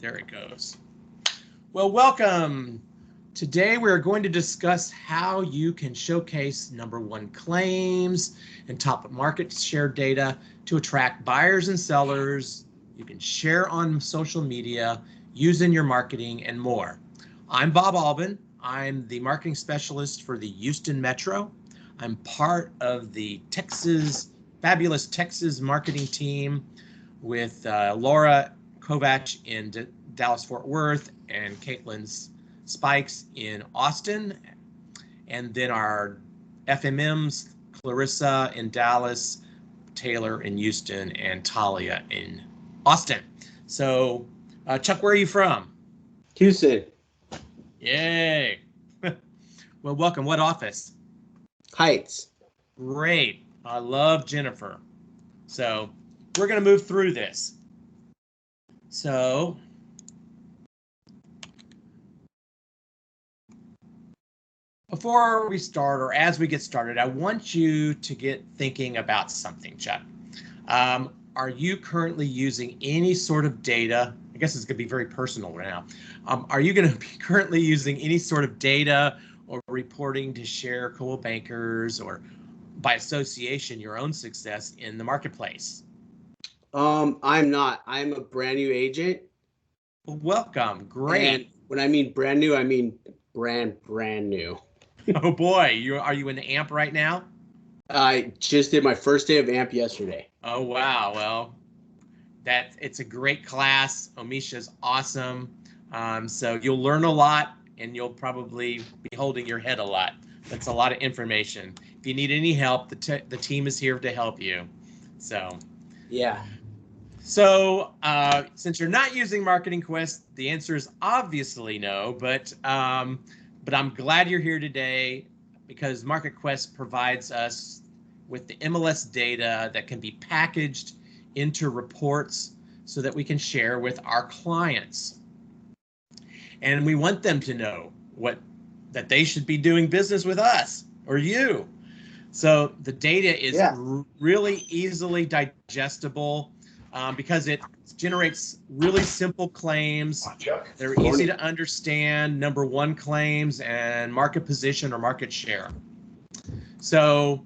there it goes. Well, welcome. Today we're going to discuss how you can showcase #1 claims and top market share data to attract buyers and sellers. You can share on social media, use in your marketing, and more. I'm Bob Albin. I'm the marketing specialist for the Houston Metro. I'm part of the fabulous Texas marketing team with Laura Kovac in Dallas-Fort Worth and Caitlin Spikes in Austin, and then our FMMs, Clarissa in Dallas, Taylor in Houston, and Talia in Austin. So, Chuck, where are you from? Houston. Yay. Well, welcome. What office? Heights. Great. I love Jennifer. So we're going to move through this. So before we start, or as we get started, I want you to get thinking about something, Chuck. Are you currently using any sort of data? I guess it's going to be very personal right now. Are you going to be currently using any sort of data or reporting to share Coldwell Bankers, or by association, your own success in the marketplace? I'm not. I'm a brand new agent. Well, welcome. Great. And when I mean brand new, I mean brand new. Oh boy, are you in AMP right now? I just did my first day of AMP yesterday. Oh wow, well, it's a great class. Omisha's awesome. So you'll learn a lot, and you'll probably be holding your head a lot. That's a lot of information. If you need any help, the team is here to help you. So yeah. So since you're not using Marketing Quest, the answer is obviously no, but I'm glad you're here today, because Market Quest provides us with the MLS data that can be packaged into reports so that we can share with our clients. And we want them to know that they should be doing business with us or you. So the data is really easily digestible, because it generates really simple claims. They're easy to understand, #1 claims and market position or market share. So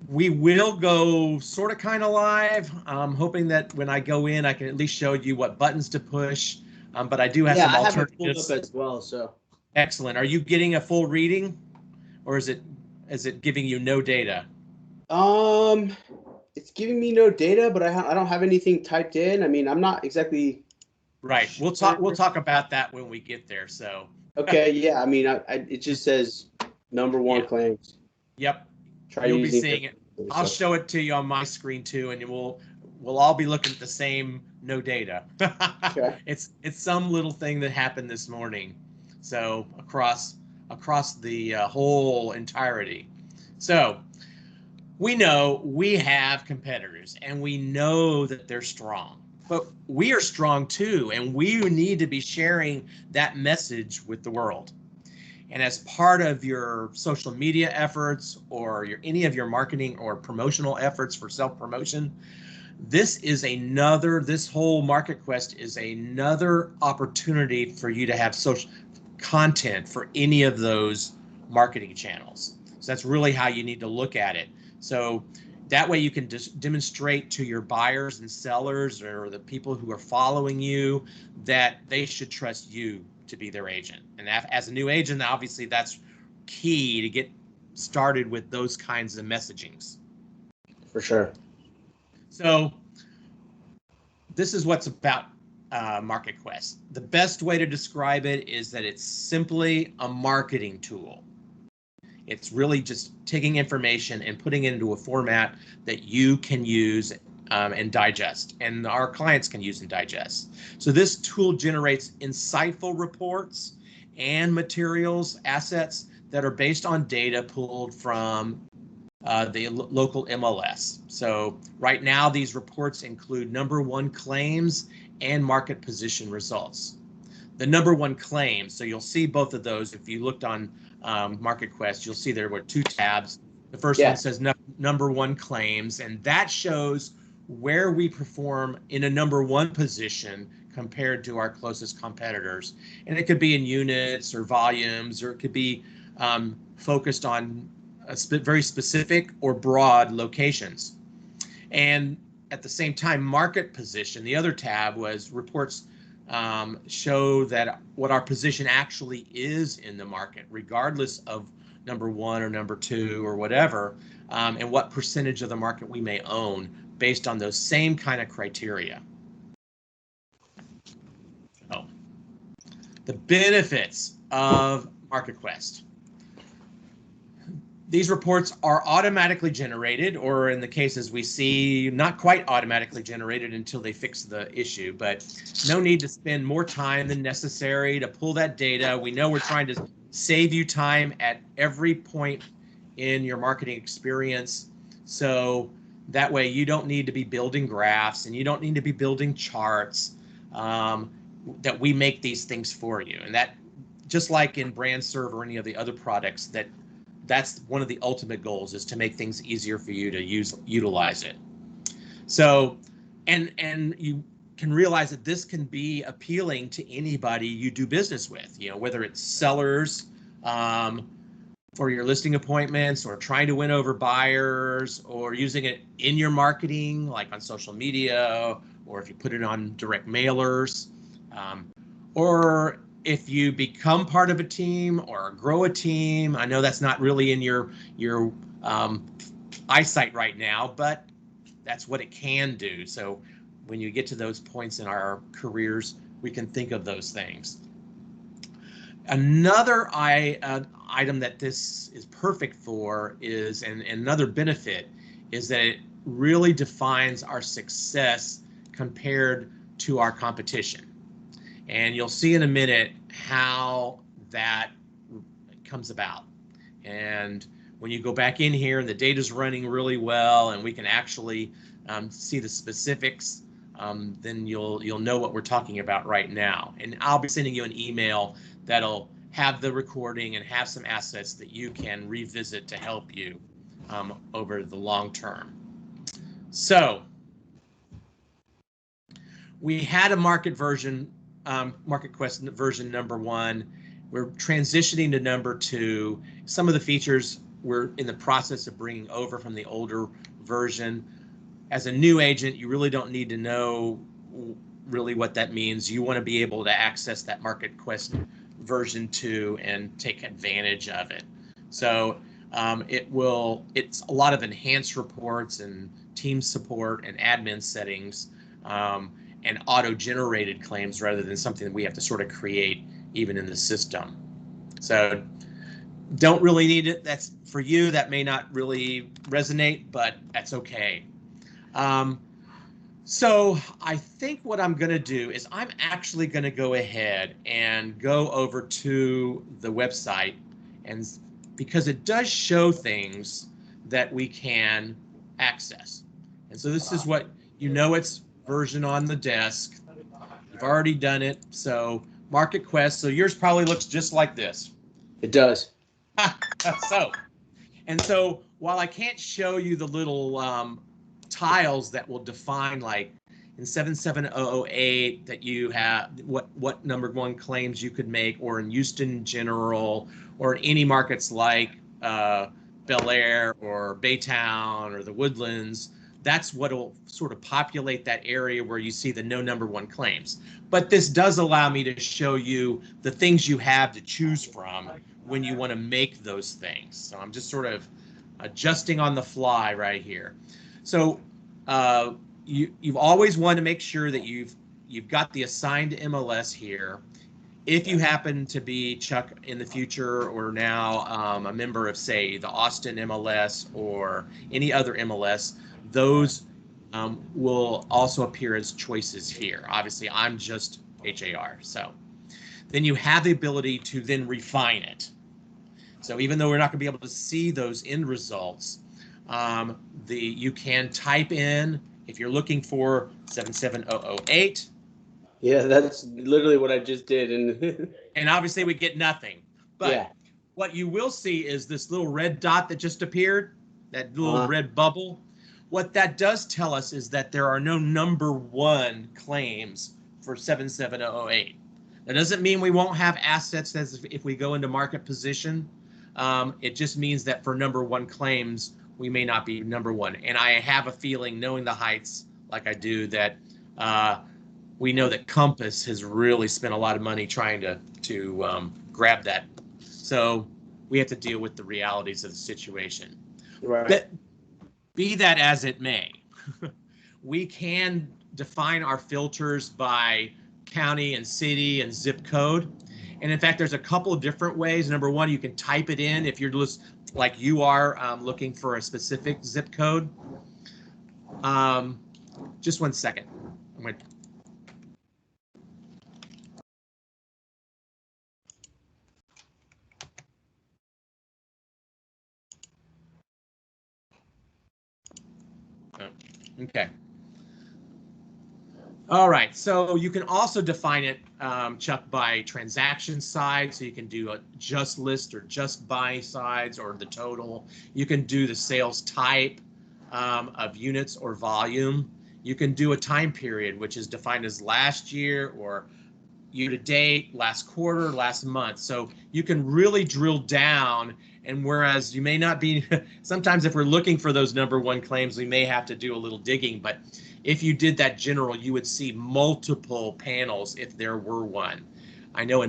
we will go sort of kind of live. I'm hoping that when I go in, I can at least show you what buttons to push. But I do have some alternatives. I have it pulled up as well. So excellent. Are you getting a full reading, or is it giving you no data? It's giving me no data, but I don't have anything typed in. I mean, I'm not exactly right. We'll talk about that when we get there. So okay, yeah. I mean, it just says #1 claims. Yep. You'll be seeing it. I'll show it to you on my screen too, and we'll all be looking at the same no data. Okay. It's some little thing that happened this morning. So across the whole entirety. So we know we have competitors, and we know that they're strong, but we are strong too, and we need to be sharing that message with the world. And as part of your social media efforts, or any of your marketing or promotional efforts for self-promotion, this whole Market Quest is another opportunity for you to have social content for any of those marketing channels. So that's really how you need to look at it. So that way you can demonstrate to your buyers and sellers, or the people who are following you, that they should trust you to be their agent. And as a new agent, obviously that's key to get started with those kinds of messagings. For sure. So this is what's about Market Quest. The best way to describe it is that it's simply a marketing tool. It's really just taking information and putting it into a format that you can use and digest, and our clients can use and digest. So this tool generates insightful reports and materials, assets that are based on data pulled from the local MLS. So right now, these reports include #1 claims and market position results. The #1 claims, so you'll see both of those. If you looked on Market Quest, you'll see there were 2 tabs. The first one says #1 claims, and that shows where we perform in a #1 position compared to our closest competitors. And it could be in units or volumes, or it could be focused on very specific or broad locations. And at the same time, market position, the other tab was reports show that what our position actually is in the market, regardless of number one or number two or whatever, and what percentage of the market we may own based on those same kind of criteria. Oh, the benefits of MarketQuest. These reports are automatically generated, or in the cases we see, not quite automatically generated until they fix the issue, but no need to spend more time than necessary to pull that data. We know we're trying to save you time at every point in your marketing experience. So that way you don't need to be building graphs and you don't need to be building charts, that we make these things for you. And that, just like in BrandServe or any of the other products, that's one of the ultimate goals, is to make things easier for you to utilize it. So, and you can realize that this can be appealing to anybody you do business with, whether it's sellers for your listing appointments, or trying to win over buyers, or using it in your marketing, like on social media, or if you put it on direct mailers, or if you become part of a team or grow a team. I know that's not really in your eyesight right now, but that's what it can do. So when you get to those points in our careers, we can think of those things. Another item that this is perfect for is, and another benefit, is that it really defines our success compared to our competition. And you'll see in a minute how that comes about. And when you go back in here and the data's running really well, and we can actually see the specifics, then you'll know what we're talking about right now. And I'll be sending you an email that'll have the recording and have some assets that you can revisit to help you over the long term. So we had a MarketQuest version number 1. We're transitioning to number 2. Some of the features we're in the process of bringing over from the older version. As a new agent, you really don't need to know really what that means. You want to be able to access that MarketQuest version 2 and take advantage of it. So it's a lot of enhanced reports and team support and admin settings, and auto-generated claims rather than something that we have to sort of create even in the system. So don't really need it. That's for you. That may not really resonate, but that's okay. So I think what I'm going to do is I'm actually going to go ahead and go over to the website, and because it does show things that we can access. And so this is what, it's version on the desk. You've already done it. So MarketQuest. So yours probably looks just like this. It does. So while I can't show you the little tiles that will define, like in 77008, that you have what number 1 claims you could make, or in Houston General, or in any markets like Bel Air or Baytown or the Woodlands, that's what will sort of populate that area where you see the no number 1 claims. But this does allow me to show you the things you have to choose from when you want to make those things. So I'm just sort of adjusting on the fly right here. So you've always wanted to make sure that you've got the assigned MLS here. If you happen to be, Chuck, in the future or now a member of, say, the Austin MLS or any other MLS, those will also appear as choices here. Obviously, I'm just HAR. So then you have the ability to then refine it. So even though we're not going to be able to see those end results, you can type in, if you're looking for 77008. Yeah, that's literally what I just did. And obviously we get nothing. But yeah, what you will see is this little red dot that just appeared, that little red bubble. What that does tell us is that there are no number 1 claims for 77008. That doesn't mean we won't have assets as if we go into market position. It just means that for number one claims, we may not be number one. And I have a feeling, knowing the heights like I do, that we know that Compass has really spent a lot of money trying to grab that. So we have to deal with the realities of the situation. Right. But be that as it may, we can define our filters by county and city and zip code. And in fact, there's a couple of different ways. Number one, you can type it in if you're just like you are looking for a specific zip code. Just one second. I'm going to Okay. All right, so you can also define it, Chuck, by transaction size. So you can do a just list or just buy sides or the total. You can do the sales type of units or volume. You can do a time period, which is defined as last year or year to date, last quarter, last month. So you can really drill down. And whereas you may not be, sometimes if we're looking for those number one claims, we may have to do a little digging. But if you did that general, you would see multiple panels if there were one. I know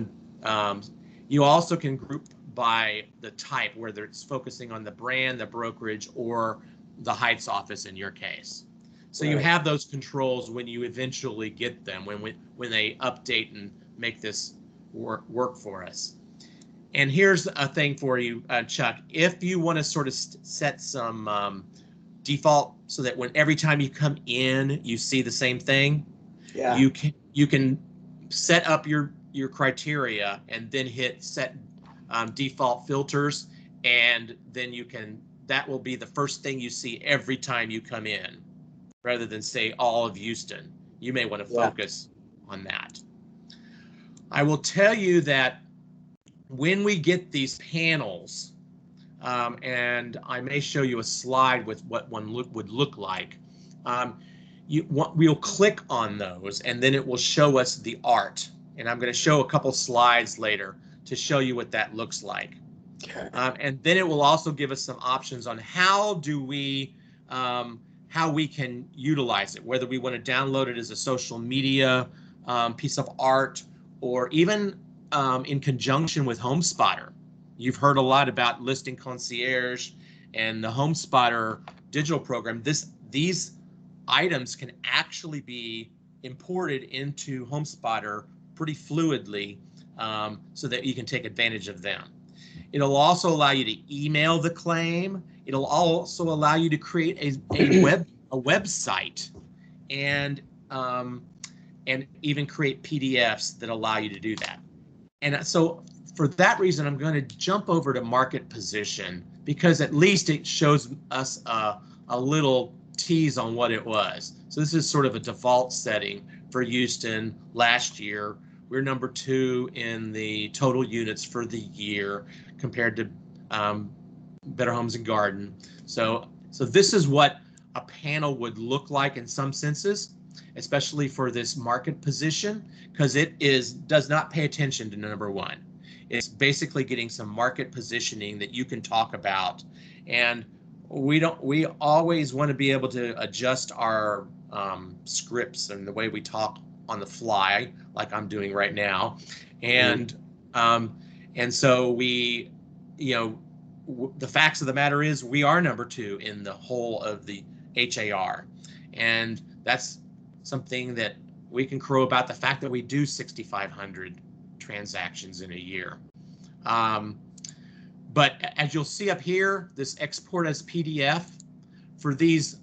you also can group by the type, whether it's focusing on the brand, the brokerage, or the Heights office in your case. So right. You have those controls when you eventually get them, when they update and make this work for us. And here's a thing for you, Chuck. If you want to sort of set some default so that when every time you come in, you see the same thing, yeah. You can set up your criteria and then hit set default filters, and then that will be the first thing you see every time you come in, rather than say all of Houston. You may want to focus on that. I will tell you that when we get these panels, and I may show you a slide with what one would look like, we'll click on those and then it will show us the art. And I'm going to show a couple slides later to show you what that looks like. Okay. And then it will also give us some options on how we can utilize it, whether we want to download it as a social media piece of art, or even in conjunction with HomeSpotter. You've heard a lot about Listing Concierge and the HomeSpotter digital program. These items can actually be imported into HomeSpotter pretty fluidly, so that you can take advantage of them. It'll also allow you to email the claim. It'll also allow you to create a website and even create PDFs that allow you to do that. And so for that reason, I'm going to jump over to market position, because at least it shows us a little tease on what it was. So this is sort of a default setting for Houston. Last year, we're number 2 in the total units for the year compared to Better Homes and Garden. So this is what a panel would look like in some senses, especially for this market position, because it does not pay attention to number 1. It's basically getting some market positioning that you can talk about. And we always want to be able to adjust our scripts and the way we talk on the fly, like I'm doing right now. And so we, the facts of the matter is we are number 2 in the whole of the HAR. And that's something that we can crow about, the fact that we do 6,500 transactions in a year. But as you'll see up here, this export as PDF for these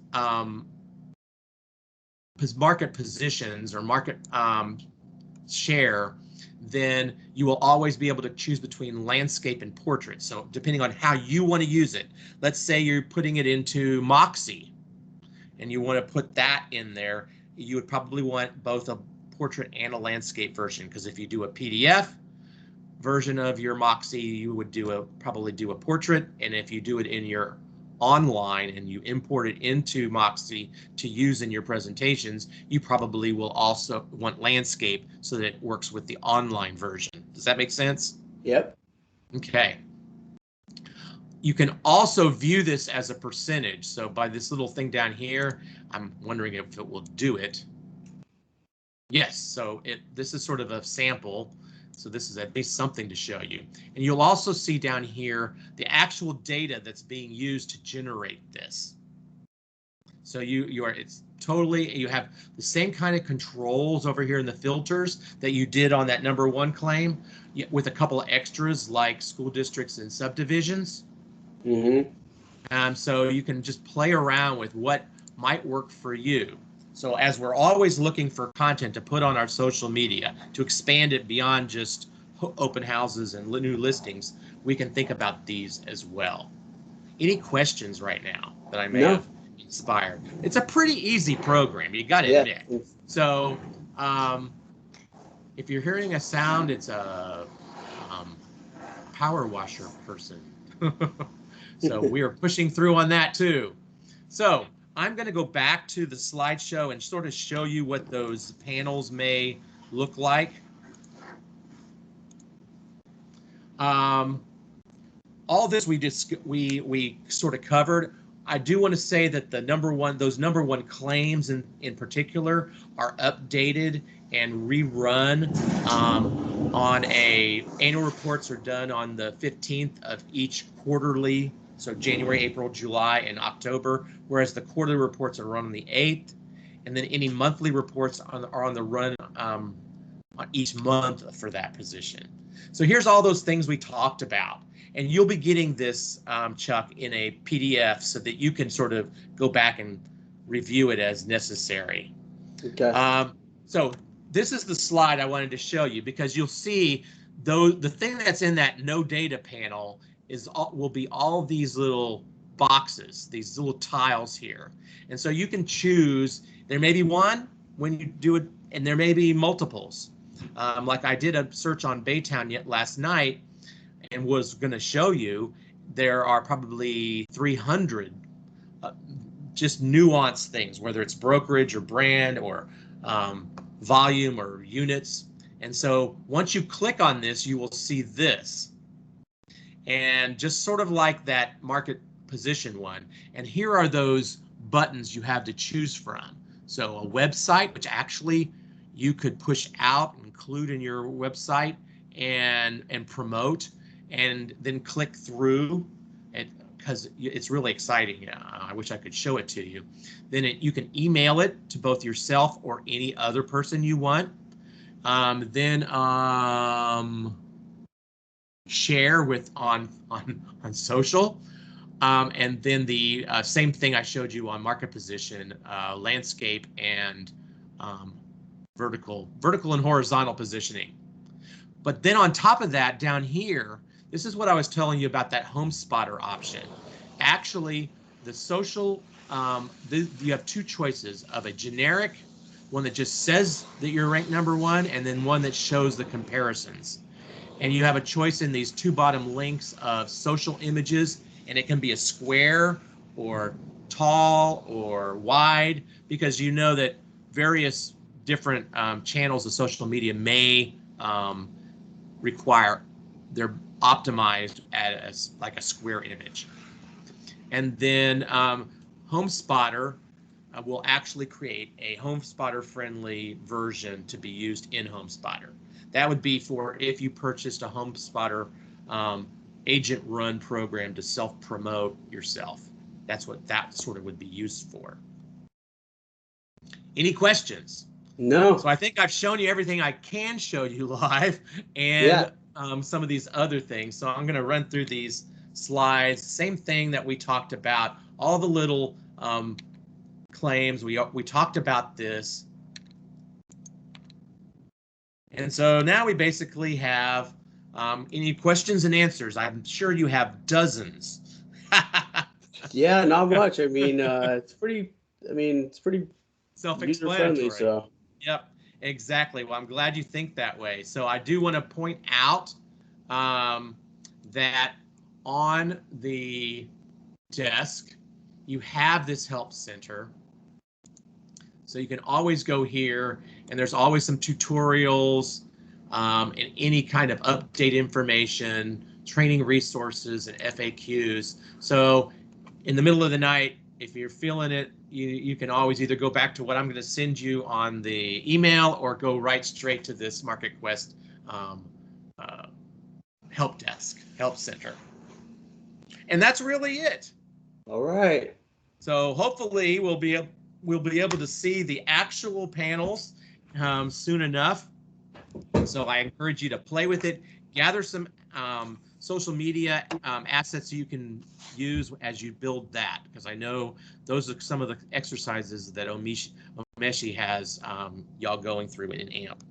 market positions or market share, then you will always be able to choose between landscape and portrait. So depending on how you want to use it, let's say you're putting it into Moxie and you want to put that in there, you would probably want both a portrait and a landscape version, because if you do a PDF version of your Moxie, you would probably do a portrait, and if you do it in your online and you import it into Moxie to use in your presentations, you probably will also want landscape so that it works with the online version. Does that make sense? Yep. Okay. You can also view this as a percentage. So by this little thing down here, I'm wondering if it will do it. Yes, so this is sort of a sample. So this is at least something to show you. And you'll also see down here the actual data that's being used to generate this. So you have the same kind of controls over here in the filters that you did on that #1 claim, with a couple of extras like school districts and subdivisions. So you can just play around with what might work for you. So as we're always looking for content to put on our social media to expand it beyond just open houses and new listings, we can think about these as well. Any questions right now that I may have inspired? It's a pretty easy program, you got to admit. So if you're hearing a sound, it's a power washer person. So we are pushing through on that too. So I'm going to go back to the slideshow and sort of show you what those panels may look like. All this we sort of covered. I do want to say that the those #1 claims in particular are updated and rerun on annual reports are done on the 15th of each quarterly. So January, April, July, and October, whereas the quarterly reports are run on the 8th, and then any monthly reports are on the run on each month for that position. So here's all those things we talked about, and you'll be getting this, Chuck, in a PDF so that you can sort of go back and review it as necessary. Okay. So this is the slide I wanted to show you, because you'll see the thing that's in that no data panel will be all these little boxes, these little tiles here. And so you can choose, there may be one when you do it, and there may be multiples. Like I did a search on Baytown last night and was going to show you, there are probably 300 just nuanced things, whether it's brokerage or brand or volume or units. And so once you click on this, you will see this. And just sort of like that market position one. And here are those buttons you have to choose from. So a website, which actually you could push out, include in your website and promote, and then click through it, because it's really exciting. I wish I could show it to you. Then you can email it to both yourself or any other person you want. Then share with on social, and then the same thing I showed you on market position, landscape, and vertical and horizontal positioning. But then on top of that, down here, this is what I was telling you about that HomeSpotter option. Actually, the social, you have two choices of a generic one that just says that you're ranked #1, and then one that shows the comparisons. And you have a choice in these two bottom links of social images, and it can be a square or tall or wide, because you know that various different channels of social media may require, they're optimized as like a square image. And then HomeSpotter will actually create a HomeSpotter friendly version to be used in HomeSpotter. That would be for if you purchased a HomeSpotter agent run program to self-promote yourself. That's what that sort of would be used for. Any questions? No. So I think I've shown you everything I can show you live, and some of these other things. So I'm going to run through these slides. Same thing that we talked about, all the little claims. We talked about this. And so now we basically have any questions and answers. I'm sure you have dozens. Yeah, not much. I mean, it's pretty self-explanatory. So. Yep, exactly. Well, I'm glad you think that way. So I do want to point out that on the desk, you have this help center. So you can always go here, and there's always some tutorials and any kind of update information, training resources, and FAQs. So in the middle of the night, if you're feeling it, you can always either go back to what I'm going to send you on the email or go right straight to this MarketQuest help desk, help center. And that's really it. All right. So hopefully we'll be able to see the actual panels soon enough. So I encourage you to play with it, gather some social media assets you can use as you build that, because I know those are some of the exercises that Omeshi has y'all going through in AMP.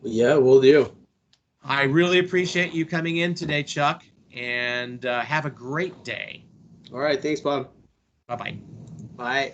Yeah, we'll do. I really appreciate you coming in today, Chuck, and have a great day. All right. Thanks, Bob. Bye-bye. Bye.